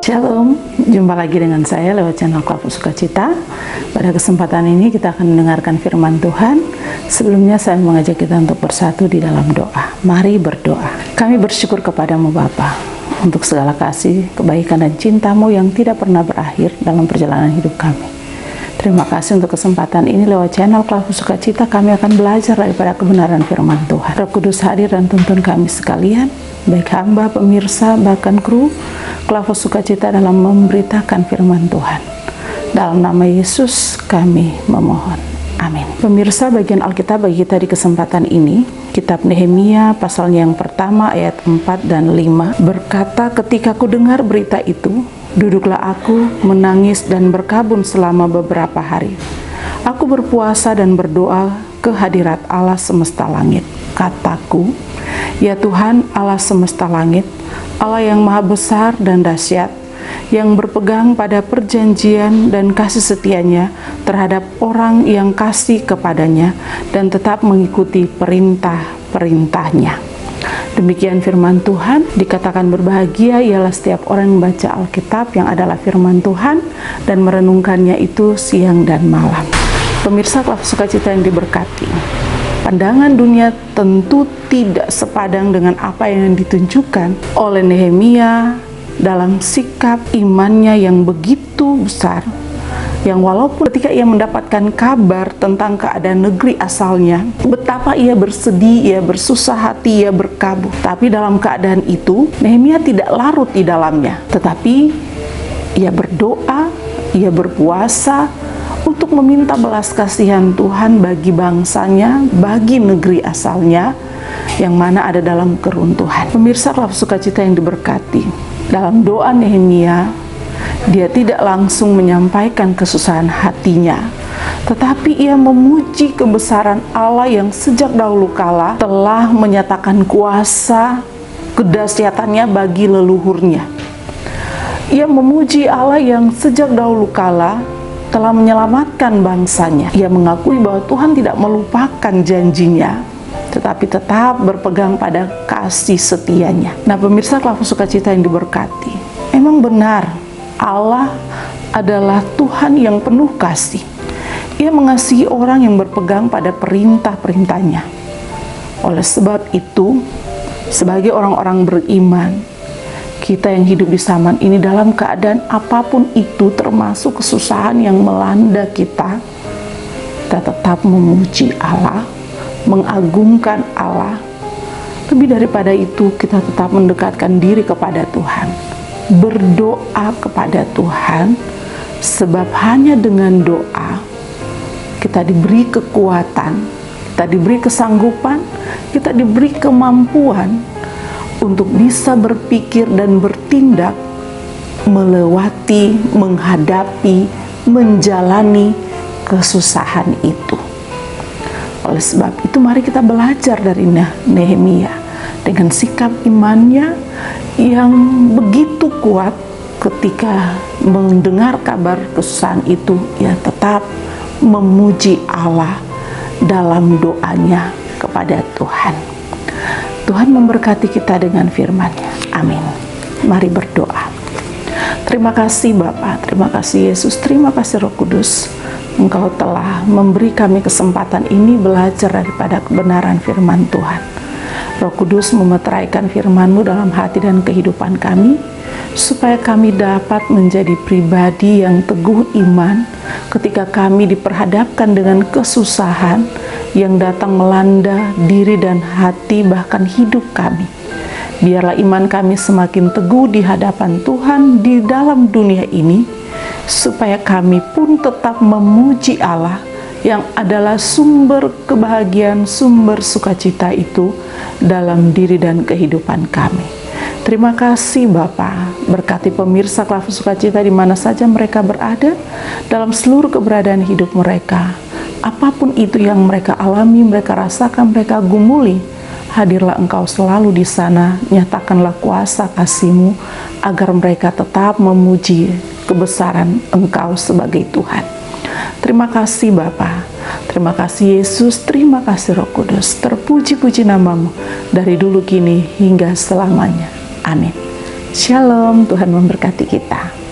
Shalom, jumpa lagi dengan saya lewat channel Kelompok Sukacita. Pada kesempatan ini kita akan mendengarkan firman Tuhan. Sebelumnya saya mengajak kita untuk bersatu di dalam doa. Mari berdoa. Kami bersyukur kepadamu Bapa untuk segala kasih, kebaikan dan cintamu yang tidak pernah berakhir dalam perjalanan hidup kami. Terima kasih untuk kesempatan ini. Lewat channel Kelompok Sukacita kami akan belajar daripada kebenaran firman Tuhan. Roh Kudus hadir dan tuntun kami sekalian, baik hamba, pemirsa, bahkan kru Kelompok Sukacita dalam memberitakan firman Tuhan. Dalam nama Yesus kami memohon. Amin. Pemirsa, bagian Alkitab bagi kita di kesempatan ini, kitab Nehemia pasalnya yang pertama ayat 4 dan 5 berkata, ketika ku dengar berita itu, duduklah aku menangis dan berkabun selama beberapa hari. Aku berpuasa dan berdoa ke hadirat Allah semesta langit. Kataku, ya Tuhan Allah semesta langit, Allah yang maha besar dan dahsyat, yang berpegang pada perjanjian dan kasih setianya terhadap orang yang kasih kepadanya dan tetap mengikuti perintah-perintahnya. Demikian firman Tuhan. Dikatakan berbahagia ialah setiap orang yang membaca Alkitab yang adalah firman Tuhan dan merenungkannya itu siang dan malam. Pemirsa Kelompok Sukacita yang diberkati, pandangan dunia tentu tidak sepadang dengan apa yang ditunjukkan oleh Nehemia dalam sikap imannya yang begitu besar, yang walaupun ketika ia mendapatkan kabar tentang keadaan negeri asalnya, betapa ia bersedih, ia bersusah hati, ia berkabung. Tapi dalam keadaan itu, Nehemia tidak larut di dalamnya, tetapi ia berdoa, ia berpuasa untuk meminta belas kasihan Tuhan bagi bangsanya, bagi negeri asalnya, yang mana ada dalam keruntuhan. Pemirsa Kelompok Sukacita yang diberkati, dalam doa Nehemia, dia tidak langsung menyampaikan kesusahan hatinya, tetapi ia memuji kebesaran Allah yang sejak dahulu kala telah menyatakan kuasa kedahsyatannya bagi leluhurnya. Ia memuji Allah yang sejak dahulu kala telah menyelamatkan bangsanya. Ia mengakui bahwa Tuhan tidak melupakan janjinya, tetapi tetap berpegang pada kasih setianya. Nah, pemirsa Kelompok Sukacita yang diberkati, memang benar Allah adalah Tuhan yang penuh kasih. Ia mengasihi orang yang berpegang pada perintah-perintahnya. Oleh sebab itu, sebagai orang-orang beriman, kita yang hidup di zaman ini dalam keadaan apapun itu, termasuk kesusahan yang melanda kita, kita tetap memuji Allah, mengagungkan Allah. Lebih daripada itu, kita tetap mendekatkan diri kepada Tuhan, berdoa kepada Tuhan, sebab hanya dengan doa kita diberi kekuatan, kita diberi kesanggupan, kita diberi kemampuan untuk bisa berpikir dan bertindak, melewati, menghadapi, menjalani kesusahan itu. Oleh sebab itu, mari kita belajar dari Nehemia dengan sikap imannya yang begitu kuat. Ketika mendengar kabar kesusahan itu, ia tetap memuji Allah dalam doanya kepada Tuhan. Tuhan memberkati kita dengan firman-Nya. Amin. Mari berdoa. Terima kasih Bapa, terima kasih Yesus, terima kasih Roh Kudus. Engkau telah memberi kami kesempatan ini belajar daripada kebenaran firman Tuhan. Roh Kudus memeteraikan firman-Mu dalam hati dan kehidupan kami, supaya kami dapat menjadi pribadi yang teguh iman ketika kami diperhadapkan dengan kesusahan yang datang melanda diri dan hati, bahkan hidup kami. Biarlah iman kami semakin teguh di hadapan Tuhan di dalam dunia ini, supaya kami pun tetap memuji Allah yang adalah sumber kebahagiaan, sumber sukacita itu dalam diri dan kehidupan kami. Terima kasih Bapa, berkati pemirsa Kelompok Sukacita di mana saja mereka berada, dalam seluruh keberadaan hidup mereka. Apapun itu yang mereka alami, mereka rasakan, mereka gumuli, hadirlah Engkau selalu di sana. Nyatakanlah kuasa kasih-Mu agar mereka tetap memuji kebesaran Engkau sebagai Tuhan. Terima kasih Bapa, terima kasih Yesus, terima kasih Roh Kudus. Terpuji-puji nama-Mu dari dulu kini hingga selamanya. Amin. Shalom, Tuhan memberkati kita.